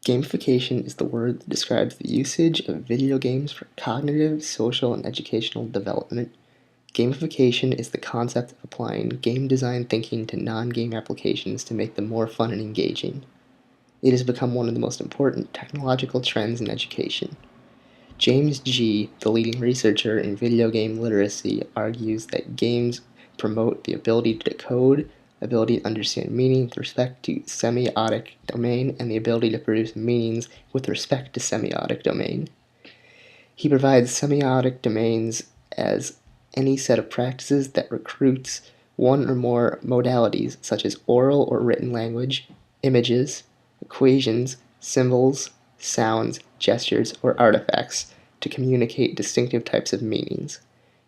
Gamification is the word that describes the usage of video games for cognitive, social, and educational development. Gamification is the concept of applying game design thinking to non-game applications to make them more fun and engaging. It has become one of the most important technological trends in education. James G., the leading researcher in video game literacy, argues that games promote the ability to decode, ability to understand meaning with respect to semiotic domain, and the ability to produce meanings with respect to semiotic domain. He provides semiotic domains as any set of practices that recruits one or more modalities such as oral or written language, images, equations, symbols, sounds, gestures, or artifacts to communicate distinctive types of meanings.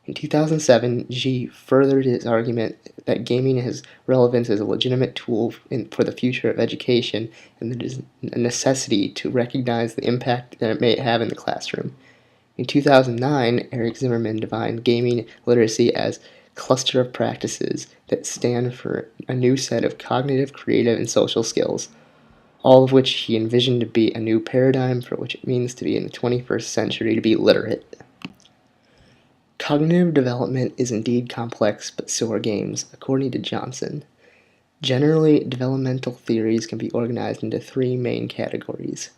In 2007, G furthered his argument that gaming has relevance as a legitimate tool for the future of education and that it is a necessity to recognize the impact that it may have in the classroom. In 2009, Eric Zimmerman defined gaming literacy as cluster of practices that stand for a new set of cognitive, creative, and social skills, all of which he envisioned to be a new paradigm for what it means to be in the 21st century to be literate. Cognitive development is indeed complex, but so are games, according to Johnson. Generally, developmental theories can be organized into three main categories: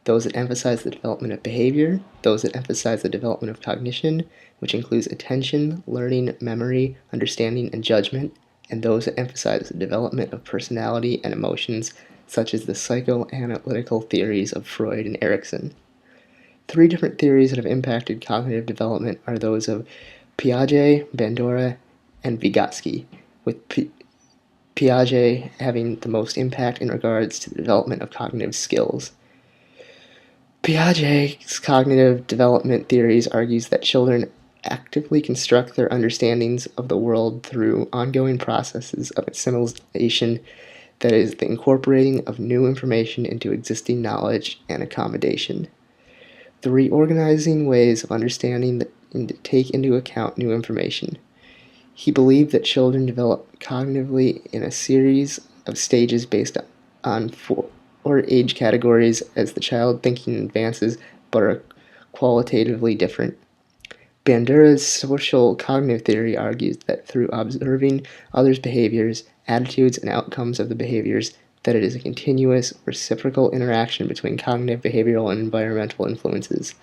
those that emphasize the development of behavior, those that emphasize the development of cognition, which includes attention, learning, memory, understanding, and judgment, and those that emphasize the development of personality and emotions, such as the psychoanalytical theories of Freud and Erikson. Three different theories that have impacted cognitive development are those of Piaget, Bandura, and Vygotsky, with Piaget having the most impact in regards to the development of cognitive skills. Piaget's cognitive development theories argues that children actively construct their understandings of the world through ongoing processes of assimilation, that is, the incorporating of new information into existing knowledge and accommodation. The reorganizing ways of understanding and to take into account new information. He believed that children develop cognitively in a series of stages based on four age categories as the child thinking advances, but are qualitatively different. Bandura's social cognitive theory argues that through observing others' behaviors, attitudes, and outcomes of the behaviors, that it is a continuous, reciprocal interaction between cognitive, behavioral, and environmental influences.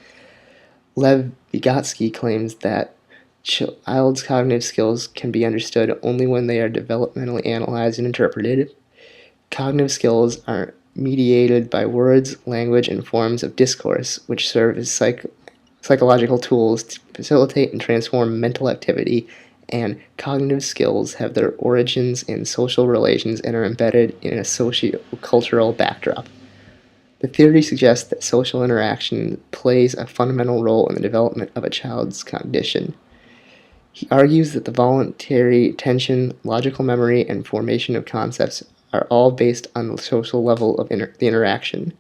Lev Vygotsky claims that child's cognitive skills can be understood only when they are developmentally analyzed and interpreted. Cognitive skills are mediated by words, language, and forms of discourse, which serve as psychological tools to facilitate and transform mental activity, and cognitive skills have their origins in social relations and are embedded in a socio-cultural backdrop. The theory suggests that social interaction plays a fundamental role in the development of a child's cognition. He argues that the voluntary attention, logical memory, and formation of concepts are all based on the social level of the interaction.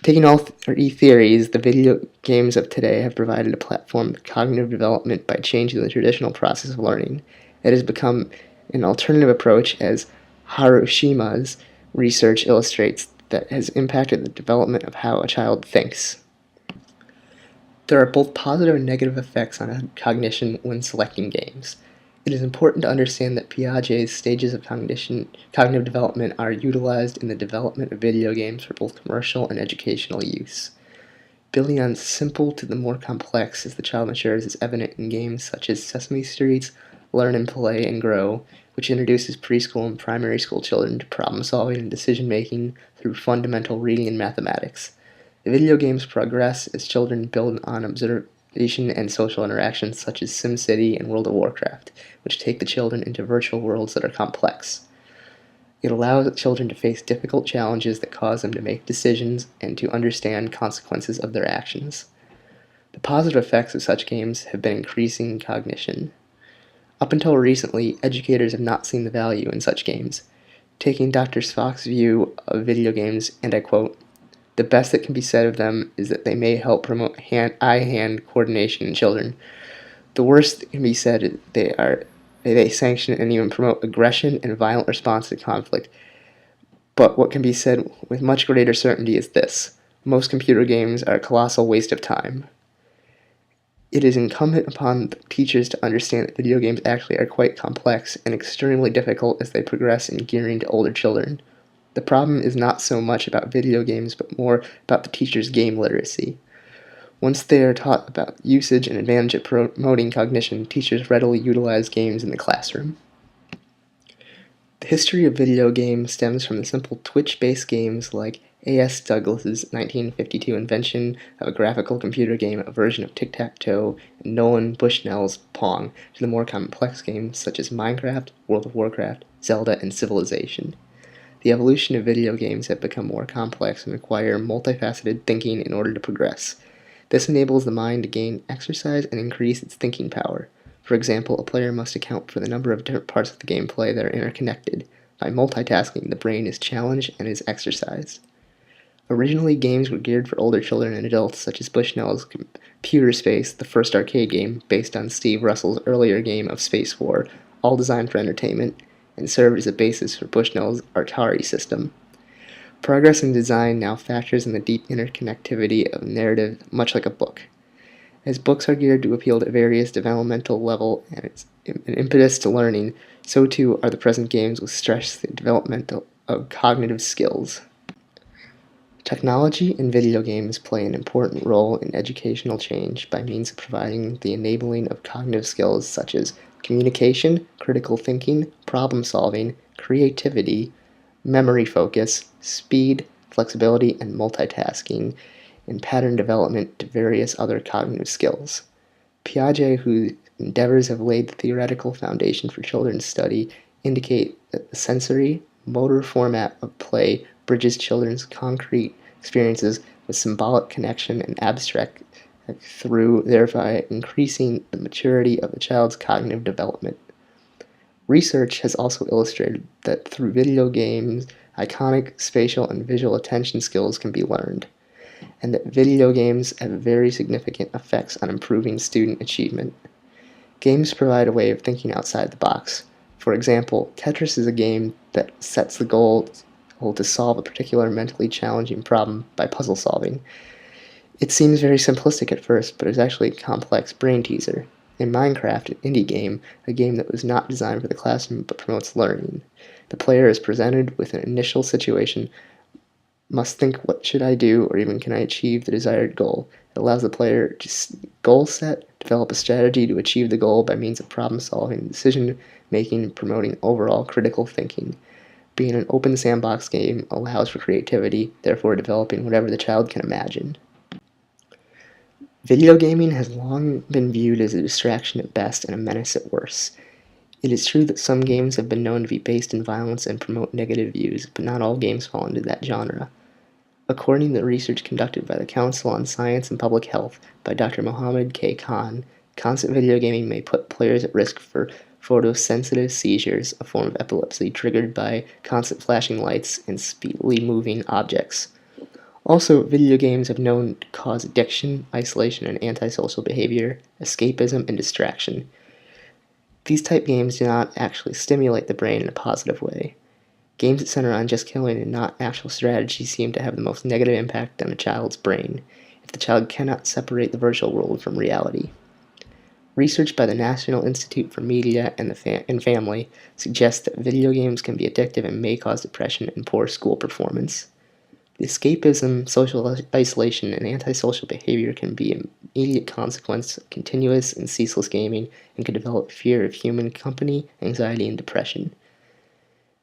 Taking all three theories, the video games of today have provided a platform for cognitive development by changing the traditional process of learning. It has become an alternative approach, as Harushima's research illustrates, that has impacted the development of how a child thinks. There are both positive and negative effects on cognition when selecting games. It is important to understand that Piaget's stages of cognitive development are utilized in the development of video games for both commercial and educational use. Building on simple to the more complex as the child matures is evident in games such as Sesame Street's Learn and Play and Grow, which introduces preschool and primary school children to problem solving and decision making through fundamental reading and mathematics. The video games progress as children build on observation and social interactions such as SimCity and World of Warcraft, which take the children into virtual worlds that are complex. It allows children to face difficult challenges that cause them to make decisions and to understand consequences of their actions. The positive effects of such games have been increasing cognition. Up until recently, educators have not seen the value in such games. Taking Dr. Spock's view of video games, and I quote, "The best that can be said of them is that they may help promote eye-hand coordination in children. The worst that can be said is they sanction and even promote aggression and violent response to conflict. But what can be said with much greater certainty is this: most computer games are a colossal waste of time. It is incumbent upon teachers to understand that video games actually are quite complex and extremely difficult as they progress in gearing to older children. The problem is not so much about video games, but more about the teacher's game literacy. Once they are taught about usage and advantage of promoting cognition, teachers readily utilize games in the classroom. The history of video games stems from the simple Twitch-based games like A.S. Douglas's 1952 invention of a graphical computer game, a version of tic-tac-toe, and Nolan Bushnell's Pong, to the more complex games such as Minecraft, World of Warcraft, Zelda, and Civilization. The evolution of video games have become more complex and require multifaceted thinking in order to progress. This enables the mind to gain exercise and increase its thinking power. For example, a player must account for the number of different parts of the gameplay that are interconnected. By multitasking, the brain is challenged and is exercised. Originally, games were geared for older children and adults, such as Bushnell's Computer Space, the first arcade game, based on Steve Russell's earlier game of Space War, all designed for entertainment, and served as a basis for Bushnell's Atari system. Progress in design now factors in the deep interconnectivity of narrative, much like a book. As books are geared to appeal to various developmental level and its an impetus to learning, so too are the present games which stress the development of cognitive skills. Technology and video games play an important role in educational change by means of providing the enabling of cognitive skills such as communication, critical thinking, problem solving, creativity, memory focus, speed, flexibility, and multitasking, and pattern development to various other cognitive skills. Piaget, whose endeavors have laid the theoretical foundation for children's study, indicate that the sensory, motor format of play bridges children's concrete experiences with symbolic connection and abstract through, thereby increasing the maturity of the child's cognitive development. Research has also illustrated that through video games, iconic spatial and visual attention skills can be learned, and that video games have very significant effects on improving student achievement. Games provide a way of thinking outside the box. For example, Tetris is a game that sets the goal to solve a particular mentally challenging problem by puzzle solving. It seems very simplistic at first, but is actually a complex brain teaser. In Minecraft, an indie game, a game that was not designed for the classroom but promotes learning, the player is presented with an initial situation, must think, what should I do, or even can I achieve the desired goal. It allows the player to goal set, develop a strategy to achieve the goal by means of problem solving, decision making, and promoting overall critical thinking. Being an open sandbox game allows for creativity, therefore developing whatever the child can imagine. Video gaming has long been viewed as a distraction at best and a menace at worst. It is true that some games have been known to be based in violence and promote negative views, but not all games fall into that genre. According to research conducted by the Council on Science and Public Health by Dr. Mohammed K. Khan, constant video gaming may put players at risk for photosensitive seizures, a form of epilepsy triggered by constant flashing lights and speedily moving objects. Also, video games have known to cause addiction, isolation, and antisocial behavior, escapism, and distraction. These type games do not actually stimulate the brain in a positive way. Games that center on just killing and not actual strategy seem to have the most negative impact on a child's brain, if the child cannot separate the virtual world from reality. Research by the National Institute for Media and Family suggests that video games can be addictive and may cause depression and poor school performance. The escapism, social isolation, and antisocial behavior can be an immediate consequence of continuous and ceaseless gaming and can develop fear of human company, anxiety, and depression.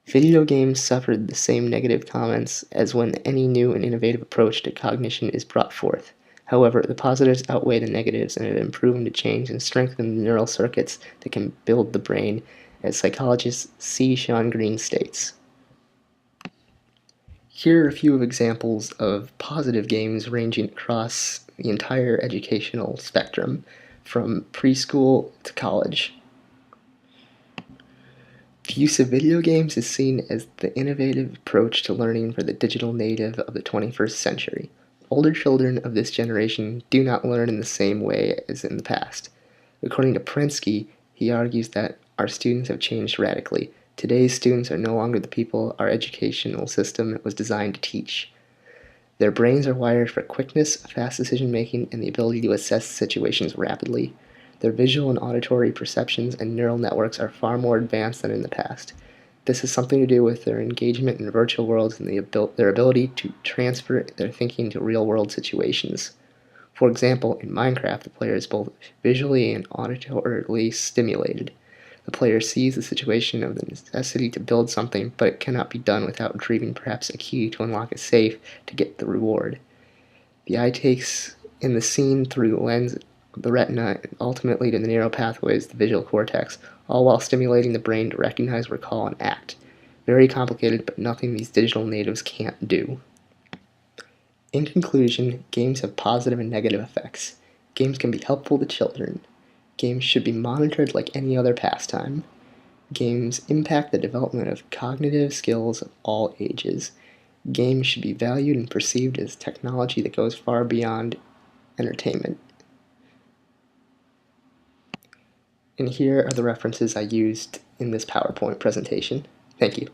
Video games suffered the same negative comments as when any new and innovative approach to cognition is brought forth. However, the positives outweigh the negatives and have been proven to change and strengthen the neural circuits that can build the brain, as psychologist C. Sean Green states. Here are a few examples of positive games ranging across the entire educational spectrum, from preschool to college. The use of video games is seen as the innovative approach to learning for the digital native of the 21st century. Older children of this generation do not learn in the same way as in the past. According to Prensky, he argues that our students have changed radically. Today's students are no longer the people our educational system was designed to teach. Their brains are wired for quickness, fast decision-making, and the ability to assess situations rapidly. Their visual and auditory perceptions and neural networks are far more advanced than in the past. This has something to do with their engagement in virtual worlds and their ability to transfer their thinking to real-world situations. For example, in Minecraft, the player is both visually and auditorily stimulated. The player sees the situation of the necessity to build something, but it cannot be done without retrieving perhaps a key to unlock a safe to get the reward. The eye takes in the scene through the lens of the retina and ultimately to the neural pathways of the visual cortex, all while stimulating the brain to recognize, recall, and act. Very complicated, but nothing these digital natives can't do. In conclusion, games have positive and negative effects. Games can be helpful to children. Games should be monitored like any other pastime. Games impact the development of cognitive skills of all ages. Games should be valued and perceived as technology that goes far beyond entertainment. And here are the references I used in this PowerPoint presentation. Thank you.